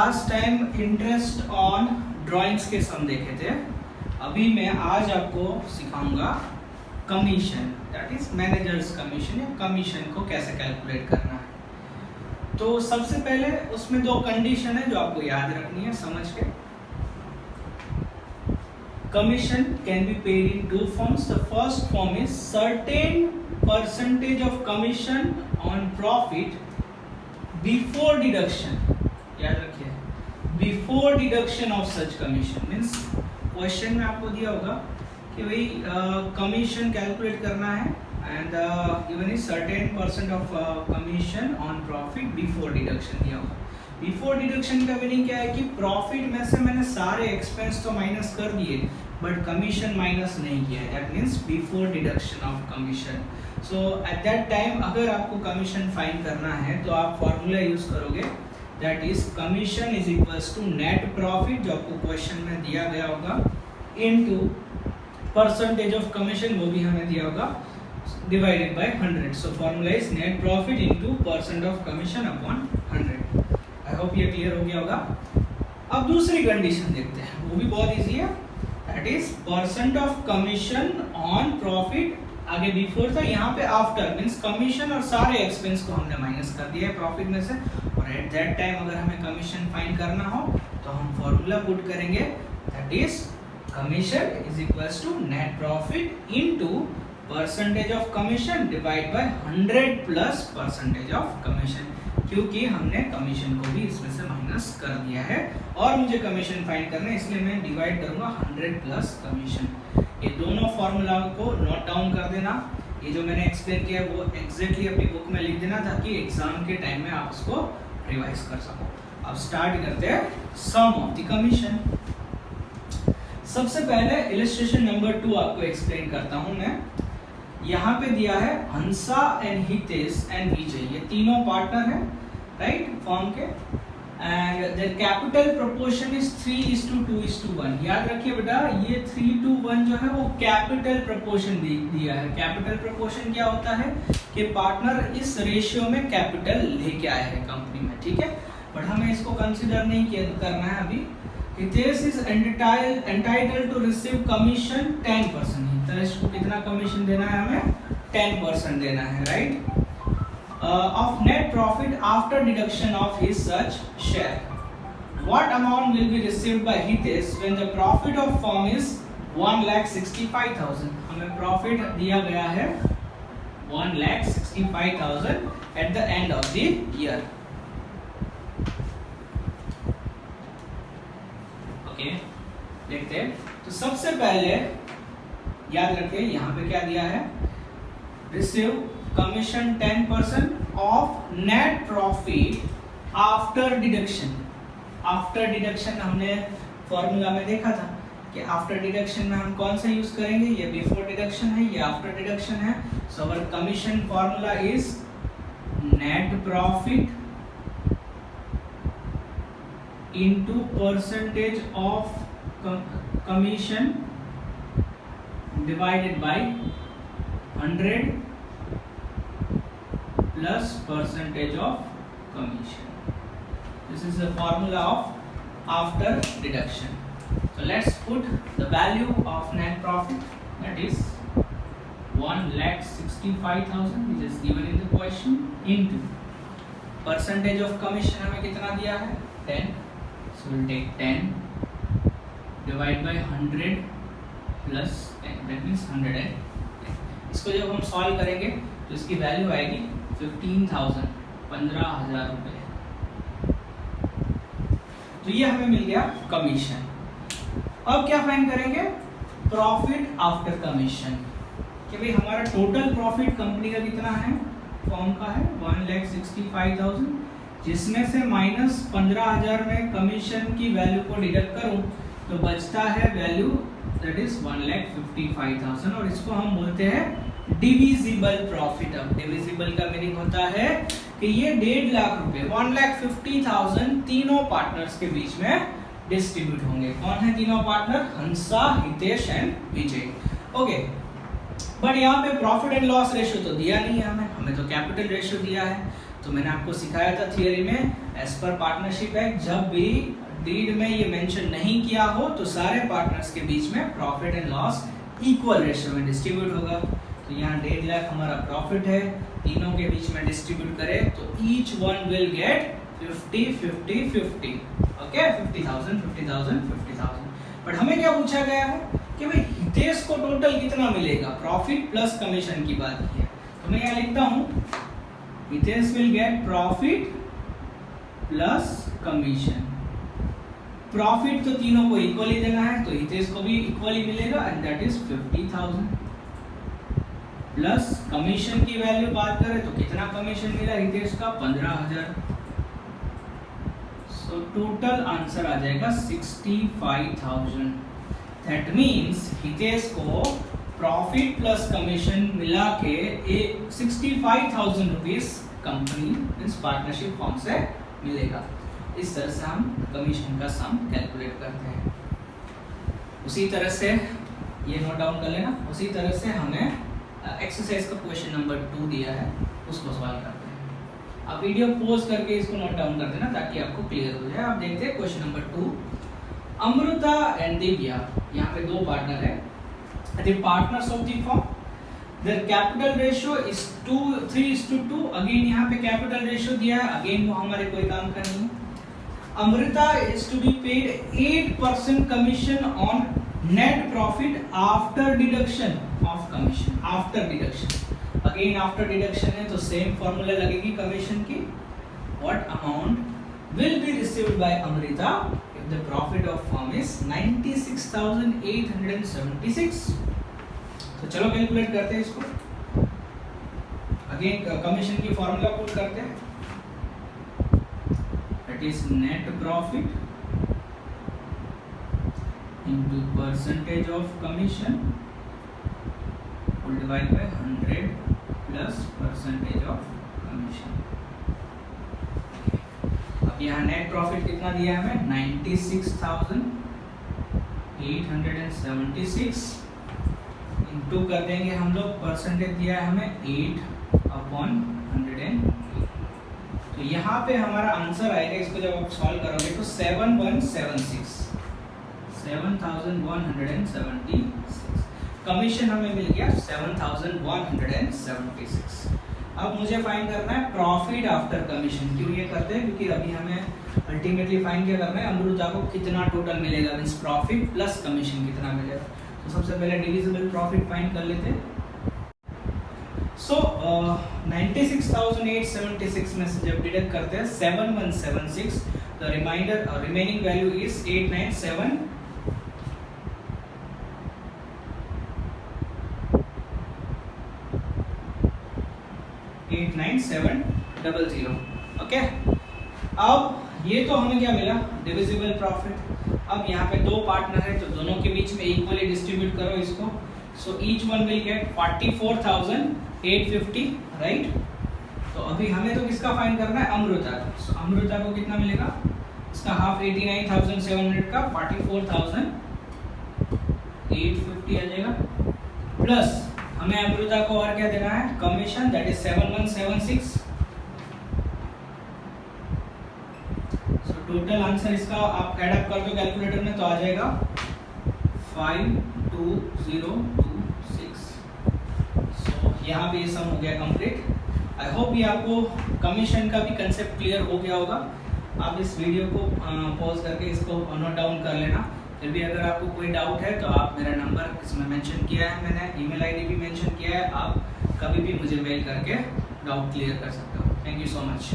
Last time interest on drawings के सम देखे थे। अभी मैं आज आपको सिखाऊंगा commission, that is managers commission या कमीशन को कैसे कैलकुलेट करना है। तो सबसे पहले उसमें दो कंडीशन है जो आपको याद रखनी है समझ के। Commission can be paid in two forms. The first form is certain percentage of commission on profit before deduction. याद रखिए, before deduction of such commission means question में आपको दिया होगा कि भाई कमीशन कैलकुलेट करना है and given is certain percent of commission on profit before deduction दिया होगा। बिफोर डिडक्शन का मीनिंग क्या है कि प्रॉफिट में से मैंने सारे एक्सपेंस तो माइनस कर दिए बट कमीशन माइनस नहीं किया है, that means before deduction of commission. So at that time अगर आपको कमीशन फाइंड करना है तो आप फॉर्मूला यूज करोगे, that is commission is equals to net profit जो आपको क्वेश्चन में दिया गया होगा इनटू परसेंटेज ऑफ कमीशन, वो भी हमें दिया होगा, divided by 100। So formula is net profit into percent of commission upon 100। I hope ये क्लियर हो गया होगा। अब दूसरी कंडीशन देखते हैं, वो भी बहुत इजी है, that is percent of commission on profit. आगे बिफोर था, यहाँ पे आफ्टर मींस कमीशन और सारे एक्सपेंस को हमने माइनस कर दिया है प्रॉफिट में से, और एट दैट टाइम अगर हमें कमीशन फाइंड करना हो तो हम फॉर्मूला पुट करेंगे, that is commission is equals to net profit into percentage of commission divide by 100 plus percentage of commission, क्योंकि हमने कमीशन को भी इसमें से माइनस कर दिया है और मुझे कमीशन फाइंड करना है, इसलिए मैं डिवाइड करूंगा 100 प्लस कमीशन। ये दोनों फॉर्मूला को नोट डाउन कर देना, ये जो मैंने एक्सप्लेन किया है वो एग्जैक्टली अपनी बुक में लिख देना ताकि एग्जाम के टाइम में आप उसको रिवाइज कर सको। अब स्टार्ट करते हैं सम ऑफ द कमीशन। सबसे पहले इलस्ट्रेशन नंबर 2 आपको एक्सप्लेन करता हूं मैं। यहाँ पे दिया है हंसा एंड हितेश एंड विजय, ये तीनों पार्टनर हैं राइट फॉर्म के, and their capital proportion is 3:2:1। याद रखिए बेटा, ये 3:1 जो है वो कैपिटल प्रोपोर्शन दिया है। कैपिटल प्रोपोर्शन क्या होता है कि पार्टनर इस रेशियो में कैपिटल लेके आए हैं कंपनी में, ठीक है, बट हमें इसको कंसीडर नहीं करना है अभी। Hitesh is entitled to receive commission 10%। Hitesh को कितना कमीशन देना है हमें? 10% देना है right, of net profit after deduction of his such share. What amount will be received by Hitesh when the profit of firm is 1,65,000? हमें प्रॉफिट दिया गया है 1,65,000 at the end of the year. Okay देखते हैं। तो सबसे पहले याद रखिए यहाँ पे क्या दिया है, receive commission 10% of net profit after deduction. After deduction हमने फॉर्मूला में देखा था कि आफ्टर डिडक्शन में हम कौन सा यूज करेंगे, ये बिफोर डिडक्शन है, ये आफ्टर डिडक्शन है। So our commission formula is net profit into percentage of commission divided by 100 plus percentage of commission. This is the formula of after deduction. So let's put the value of net profit, that is 1,65,000 which is given in the question into percentage of commission हमें कितना दिया है 10, so we'll take 10 divide by 100 plus 10, that means 110। इसको जब हम solve करेंगे तो इसकी वैल्यू आएगी 15,000, 15,000 रुपए। तो ये हमें मिल गया कमीशन। अब क्या फाइंड करेंगे, प्रॉफिट आफ्टर कमीशन, कि भाई हमारा टोटल प्रॉफिट कंपनी का कितना है, फॉर्म का है 1,65,000, जिसमें से माइनस 15,000 में कमीशन की वैल्यू को डिडक्ट करूं तो बचता है वैल्यू, दैट इज 1,55,000, और इसको हम बोलते हैं डिविजिबल प्रॉफिट। अब डिविजिबल का मीनिंग होता है कि ये 1.5 लाख रुपए 1,50,000 तीनों पार्टनर्स के बीच में डिस्ट्रीब्यूट होंगे। कौन है तीनों partner? Hansa, Hitesh and Vijay. Okay, but यहाँ पे प्रॉफिट एंड लॉस रेशियो तो दिया नहीं है हमें तो कैपिटल रेशियो दिया है। तो मैंने आपको सिखाया था थियरी में, एज पर पार्टनरशिप एक्ट जब भी डीड में ये मेंशन नहीं किया हो तो सारे पार्टनर्स के बीच में profit and loss equal ratio में डिस्ट्रीब्यूट होगा। तो यहाँ 1.5 लाख हमारा प्रॉफिट है, तीनों के बीच में डिस्ट्रीब्यूट करें तो each one will get 50-50-50, okay, 50,000 50,000 50,000। But हमें क्या पूछा गया है कि भाई हितेश को टोटल कितना मिलेगा, प्रॉफिट प्लस कमीशन की बात की है। तो मैं यहाँ लिखता हूँ Hitesh will get profit plus commission. Profit तो तीनों को इक्वली देना है तो हितेश को भी इक्वली मिलेगा and that is 50,000 plus commission की वैल्यू बात करें तो कितना कमीशन मिला हितेश का, 15,000। सो टोटल आंसर आ जाएगा 65,000। दैट मींस हितेश को प्रॉफिट प्लस कमीशन मिला के 65,000 rupees company means partnership form से मिलेगा। इस तरह से हम कमीशन का सम कैलकुलेट करते हैं। उसी तरह से ये नोट डाउन कर लेना। उसी तरह से हमें एक्सरसाइज का क्वेश्चन नंबर 2 दिया है, उसको सॉल्व करते हैं। आप वीडियो पॉज करके इसको नोट डाउन कर देना ताकि आपको क्लियर हो जाए। आप देखते हैं question number 2। Amrita and Divya, यहाँ पे 2 पार्टनर है, the partners of the firm, their capital ratio is 3:2। Again यहाँ पे कैपिटल रेशियो दिया है, अगेन वो हमारे कोई काम का नहीं है। Amrita is to be paid 8% commission on net profit after deduction of commission. After deduction. Again after deduction है तो same formula लगेगी कमीशन की। What amount will be received by Amrita if the profit of firm is 96,876? तो चलो calculate करते हैं इसको। Again commission की फॉर्मूला पुट करते हैं। That is net profit into percentage of commission will divide by 100 plus percentage of commission। अब यहाँ net profit कितना दिया है हमें, 96,876 इंटू कर देंगे हम लोग, परसेंटेज दिया है हमें 8/100। तो यहाँ पे हमारा आंसर आएगा, इसको जब आप सॉल्व करोगे तो 7,176 कमीशन हमें मिल गया 7,176। अब मुझे फाइंड करना है प्रॉफिट आफ्टर कमीशन। क्यों ये करते हैं, क्योंकि अभी हमें अल्टीमेटली फाइंड क्या करना है, अमृता को कितना टोटल मिलेगा मींस प्रॉफिट प्लस कमीशन कितना मिलेगा। तो सबसे पहले डिविजिबल प्रॉफिट फाइंड कर लेते हैं। सो 96,876 में से जब डिडक्ट करते हैं 7,176, the remaining value is 89700। Okay, अब ये तो हमें क्या मिला, डिविजिबल प्रॉफिट। अब यहाँ पे 2 पार्टनर है तो दोनों के बीच में इक्वली डिस्ट्रीब्यूट करो इसको। So each one will get 44,850, right. तो अभी हमें तो किसका फाइंड करना है, अमृता का। सो अमृता को कितना मिलेगा, इसका हाफ 89,700 का 44,850 आ जाएगा, प्लस हमें अमृता को और क्या देना है, commission, that is 7,176। So total answer इसका आप ऐड अप कर दो कैलकुलेटर में तो आ जाएगा 52026। सो यहाँ पे ये सम हो गया कंप्लीट। आई होप ये आपको कमीशन का भी कंसेप्ट क्लियर हो गया होगा। आप इस वीडियो को पॉज करके इसको नोट डाउन कर लेना। फिर भी अगर आपको कोई डाउट है तो आप मेरा नंबर इसमें मेंशन किया है, मैंने ईमेल आईडी भी मेंशन किया है, आप कभी भी मुझे मेल करके डाउट क्लियर कर सकते हो। Thank you so much.